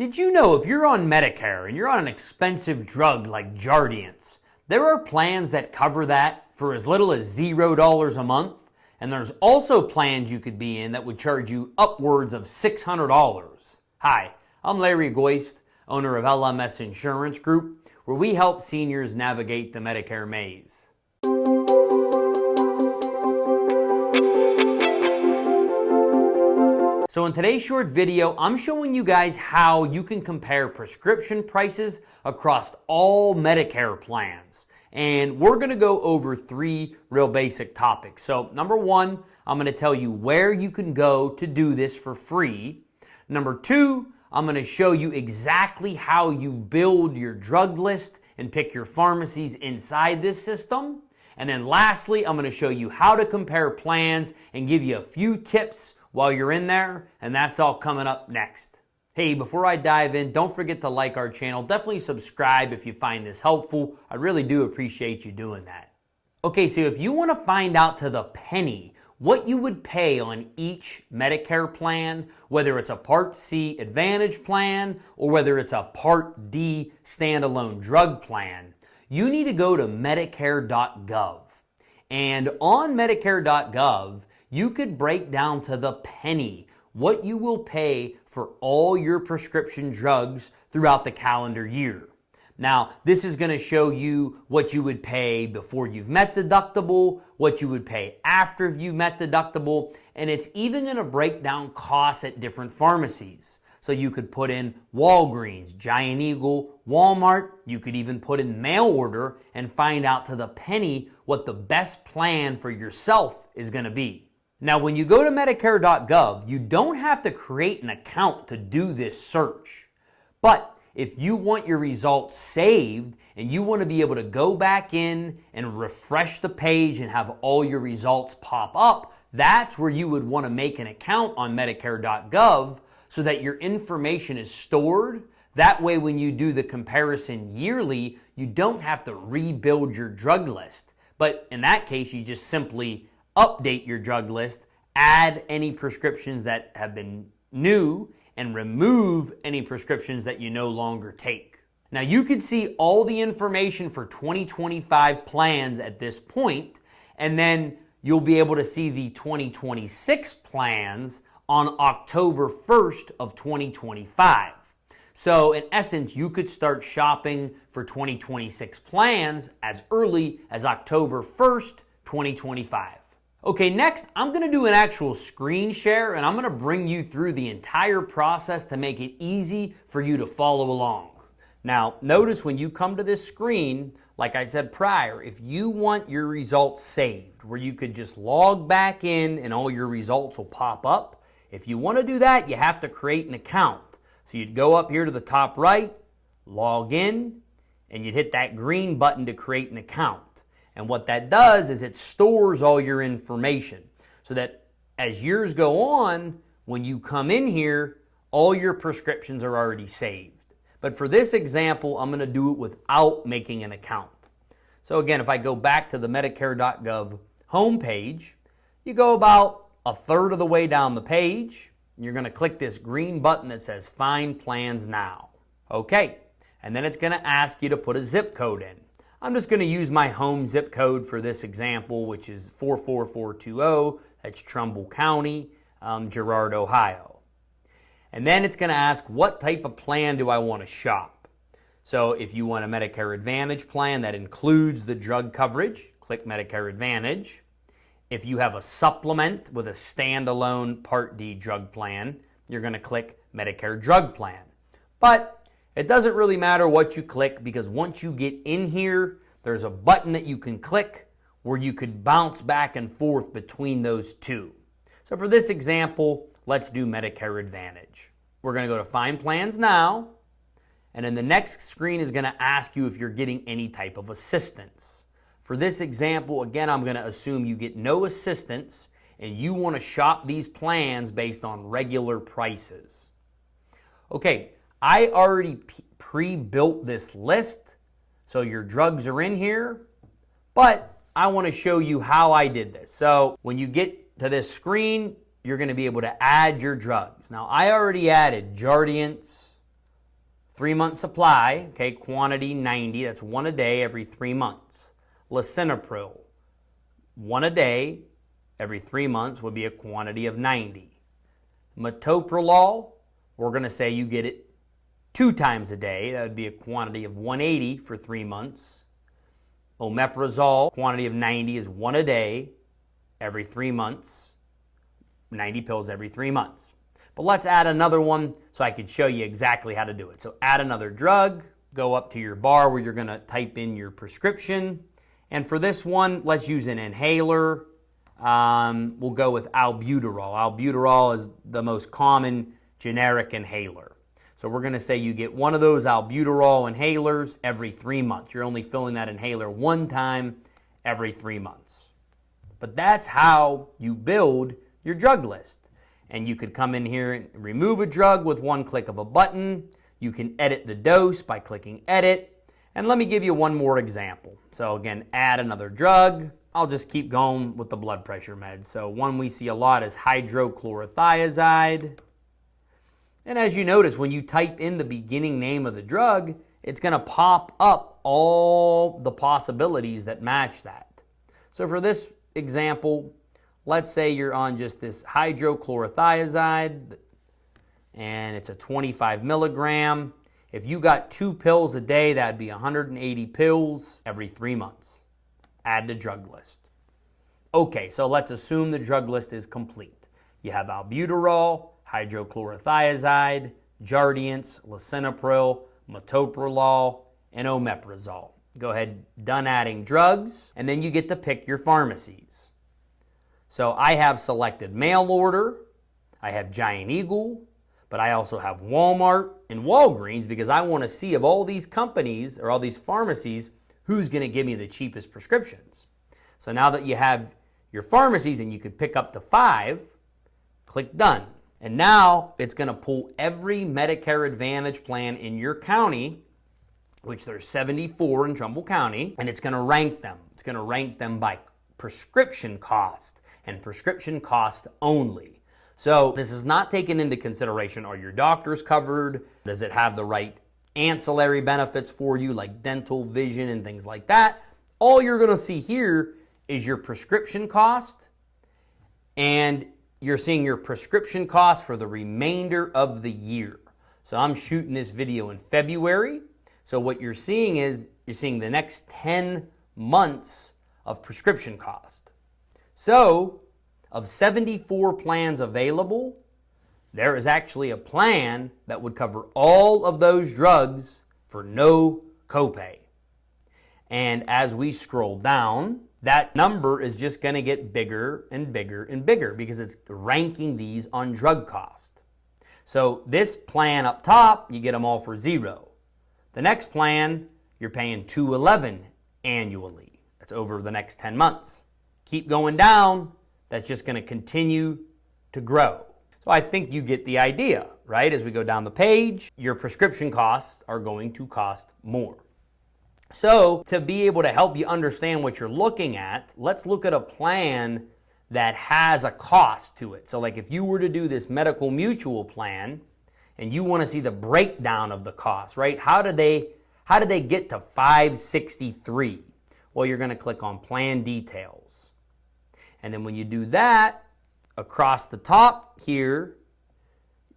Did you know if you're on Medicare and you're on an expensive drug like Jardiance, there are plans that cover that for as little as $0 a month? And there's also plans you could be in that would charge you upwards of $600. Hi, I'm Larry Goist, owner of LMS Insurance Group, where we help seniors navigate the Medicare maze. So in today's short video, I'm showing you guys how you can compare prescription prices across all Medicare plans. And we're gonna go over three real basic topics. So number one, I'm gonna tell you where you can go to do this for free. Number two, I'm gonna show you exactly how you build your drug list and pick your pharmacies inside this system. And then lastly, I'm gonna show you how to compare plans and give you a few tips while you're in there, and that's all coming up next. Hey, before I dive in, don't forget to like our channel. Definitely subscribe if you find this helpful. I really do appreciate you doing that. Okay, so if you want to find out to the penny what you would pay on each Medicare plan, whether it's a Part C Advantage plan or whether it's a Part D standalone drug plan, you need to go to Medicare.gov. And on Medicare.gov, you could break down to the penny what you will pay for all your prescription drugs throughout the calendar year. Now, this is going to show you what you would pay before you've met deductible, what you would pay after you've met deductible, and it's even going to break down costs at different pharmacies. So you could put in Walgreens, Giant Eagle, Walmart. You could even put in mail order and find out to the penny what the best plan for yourself is going to be. Now, when you go to Medicare.gov, you don't have to create an account to do this search. But if you want your results saved and you want to be able to go back in and refresh the page and have all your results pop up, that's where you would want to make an account on Medicare.gov so that your information is stored. That way, when you do the comparison yearly, you don't have to rebuild your drug list. But in that case, you just simply update your drug list, add any prescriptions that have been new, and remove any prescriptions that you no longer take. Now, you can see all the information for 2025 plans at this point, and then you'll be able to see the 2026 plans on October 1st of 2025. So in essence, you could start shopping for 2026 plans as early as October 1st, 2025. Okay, next I'm going to do an actual screen share and I'm going to bring you through the entire process to make it easy for you to follow along. Now, notice when you come to this screen, like I said prior, if you want your results saved, where you could just log back in and all your results will pop up, if you want to do that, you have to create an account. So you'd go up here to the top right, log in, and you'd hit that green button to create an account. And what that does is it stores all your information so that as years go on, when you come in here, all your prescriptions are already saved. But for this example, I'm going to do it without making an account. So again, if I go back to the Medicare.gov homepage, you go about a third of the way down the page, and you're going to click this green button that says Find Plans Now. Okay, and then it's going to ask you to put a zip code in. I'm just going to use my home zip code for this example, which is 44420. That's Trumbull County, Girard, Ohio. And then it's going to ask, what type of plan do I want to shop? So if you want a Medicare Advantage plan that includes the drug coverage, click Medicare Advantage. If you have a supplement with a standalone Part D drug plan, you're going to click Medicare Drug Plan. But it doesn't really matter what you click because once you get in here, there's a button that you can click where you could bounce back and forth between those two. So for this example, let's do Medicare Advantage. We're going to go to Find Plans Now, and then the next screen is going to ask you if you're getting any type of assistance. For this example, again, I'm going to assume you get no assistance and you want to shop these plans based on regular prices. Okay. I already pre-built this list, so your drugs are in here, but I want to show you how I did this. So when you get to this screen, you're going to be able to add your drugs. Now, I already added Jardiance, 3-month supply, okay, quantity 90, that's 1 a day every 3 months. Lisinopril, 1 a day every 3 months would be a quantity of 90. Metoprolol, we're going to say you get it 2 times a day. That would be a quantity of 180 for 3 months. Omeprazole, quantity of 90 is 1 a day every 3 months. 90 pills every 3 months. But let's add another one so I could show you exactly how to do it. So add another drug, go up to your bar where you're going to type in your prescription. And for this one, let's use an inhaler. We'll go with albuterol. Albuterol is the most common generic inhaler. So we're going to say you get one of those albuterol inhalers every 3 months. You're only filling that inhaler 1 time every 3 months. But that's how you build your drug list. And you could come in here and remove a drug with 1 click of a button. You can edit the dose by clicking edit. And let me give you one more example. So again, add another drug. I'll just keep going with the blood pressure meds. So one we see a lot is hydrochlorothiazide. And as you notice, when you type in the beginning name of the drug, it's going to pop up all the possibilities that match that. So for this example, let's say you're on just this hydrochlorothiazide, and it's a 25 milligram. If you got 2 pills a day, that'd be 180 pills every 3 months. Add to drug list. Okay, so let's assume the drug list is complete. You have albuterol, hydrochlorothiazide, Jardiance, lisinopril, metoprolol, and omeprazole. Go ahead, done adding drugs, and then you get to pick your pharmacies. So I have selected mail order, I have Giant Eagle, but I also have Walmart and Walgreens because I want to see of all these companies or all these pharmacies, who's going to give me the cheapest prescriptions. So now that you have your pharmacies and you could pick up to 5, click done. And now it's going to pull every Medicare Advantage plan in your county, which there's 74 in Trumbull County, and it's going to rank them. It's going to rank them by prescription cost and prescription cost only. So this is not taken into consideration, are your doctors covered? Does it have the right ancillary benefits for you like dental, vision, and things like that? All you're going to see here is your prescription cost, and you're seeing your prescription cost for the remainder of the year. So I'm shooting this video in February. So what you're seeing is you're seeing the next 10 months of prescription cost. So of 74 plans available, there is actually a plan that would cover all of those drugs for no copay. And as we scroll down, that number is just going to get bigger and bigger and bigger because it's ranking these on drug cost. So this plan up top, you get them all for 0. The next plan, you're paying $211 annually. That's over the next 10 months. Keep going down, that's just going to continue to grow. So I think you get the idea, right? As we go down the page, your prescription costs are going to cost more. So to be able to help you understand what you're looking at, let's look at a plan that has a cost to it. So like if you were to do this medical mutual plan and you want to see the breakdown of the cost, right? How did they get to $563? Well, you're going to click on plan details. And then when you do that, across the top here,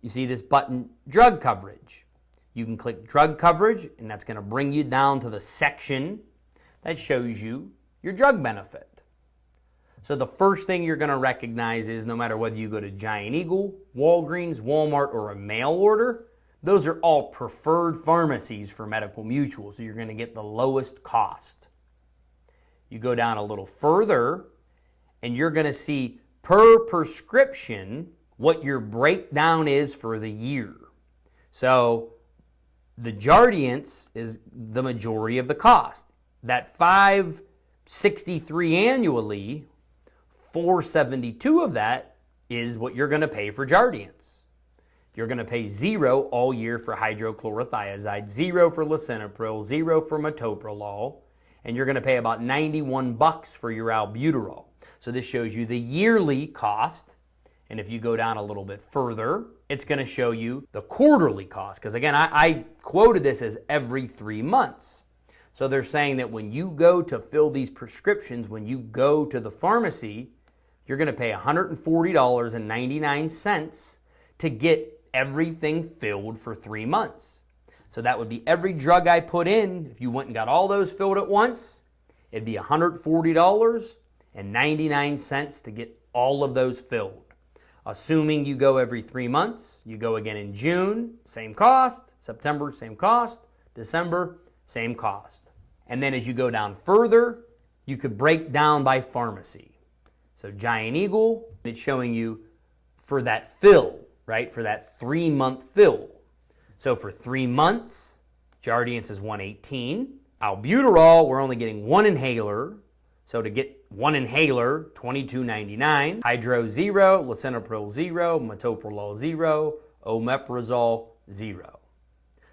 you see this button, drug coverage. You can click drug coverage, and that's going to bring you down to the section that shows you your drug benefit. So the first thing you're going to recognize is no matter whether you go to Giant Eagle, Walgreens, Walmart, or a mail order, those are all preferred pharmacies for medical mutual, so you're going to get the lowest cost. You go down a little further, and you're going to see per prescription what your breakdown is for the year. So the Jardiance is the majority of the cost. That $563 annually, $472 of that is what you're going to pay for Jardiance. You're going to pay 0 all year for hydrochlorothiazide, 0 for lisinopril, 0 for metoprolol, and you're going to pay about $91 for your albuterol. So this shows you the yearly cost, And if you go down a little bit further, it's going to show you the quarterly cost. Because again, I quoted this as every 3 months. So they're saying that when you go to fill these prescriptions, when you go to the pharmacy, you're going to pay $140.99 to get everything filled for 3 months. So that would be every drug I put in. If you went and got all those filled at once, it'd be $140.99 to get all of those filled. Assuming you go every 3 months, you go again in June, same cost, September, same cost, December, same cost. And then as you go down further, you could break down by pharmacy. So Giant Eagle, it's showing you for that fill, right? For that 3-month fill. So for 3 months, Jardiance is $118. Albuterol, we're only getting one inhaler. So to get one inhaler, $22.99. Hydro 0, lisinopril 0, metoprolol 0, omeprazole 0.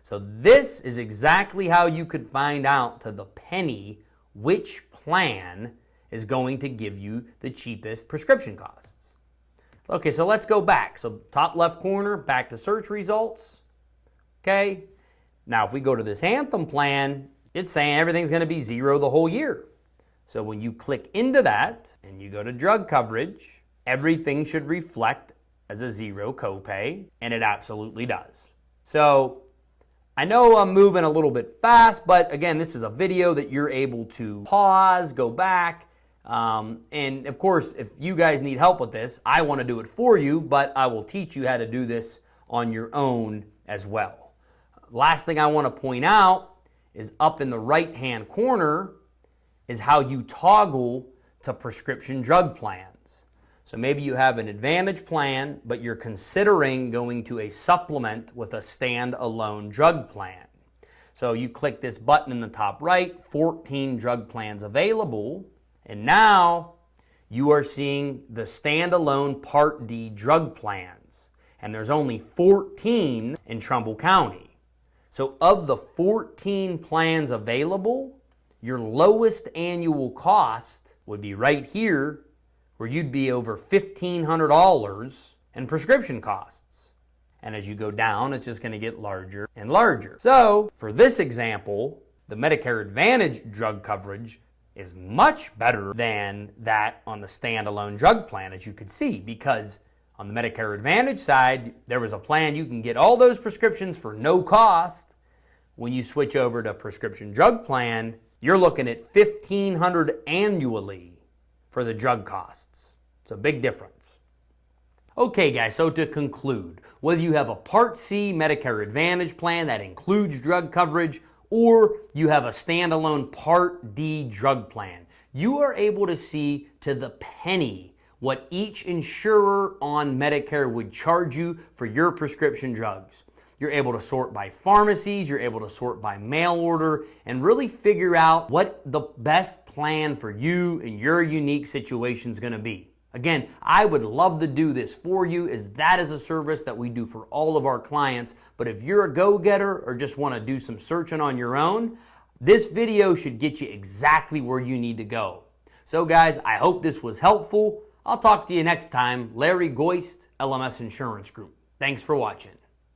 So this is exactly how you could find out to the penny which plan is going to give you the cheapest prescription costs. Okay, so let's go back. So top left corner, back to search results. Okay, now if we go to this Anthem plan, it's saying everything's going to be 0 the whole year. So when you click into that and you go to drug coverage, everything should reflect as a 0 copay, and it absolutely does. So I know I'm moving a little bit fast, but again, this is a video that you're able to pause, go back, and of course, if you guys need help with this, I want to do it for you, but I will teach you how to do this on your own as well. Last thing I want to point out is up in the right-hand corner is how you toggle to prescription drug plans. So maybe you have an Advantage plan, but you're considering going to a supplement with a standalone drug plan. So you click this button in the top right, 14 drug plans available, and now you are seeing the standalone Part D drug plans. And there's only 14 in Trumbull County. So of the 14 plans available, your lowest annual cost would be right here, where you'd be over $1,500 in prescription costs. And as you go down, it's just going to get larger and larger. So for this example, the Medicare Advantage drug coverage is much better than that on the standalone drug plan, as you could see, because on the Medicare Advantage side, there was a plan you can get all those prescriptions for no cost. When you switch over to prescription drug plan, you're looking at $1,500 annually for the drug costs. It's a big difference. Okay guys, so to conclude, whether you have a Part C Medicare Advantage plan that includes drug coverage, or you have a standalone Part D drug plan, you are able to see to the penny what each insurer on Medicare would charge you for your prescription drugs. You're able to sort by pharmacies, you're able to sort by mail order, and really figure out what the best plan for you and your unique situation is going to be. Again, I would love to do this for you, as that is a service that we do for all of our clients. But if you're a go-getter or just want to do some searching on your own, this video should get you exactly where you need to go. So guys, I hope this was helpful. I'll talk to you next time. Larry Goist, LMS Insurance Group. Thanks for watching.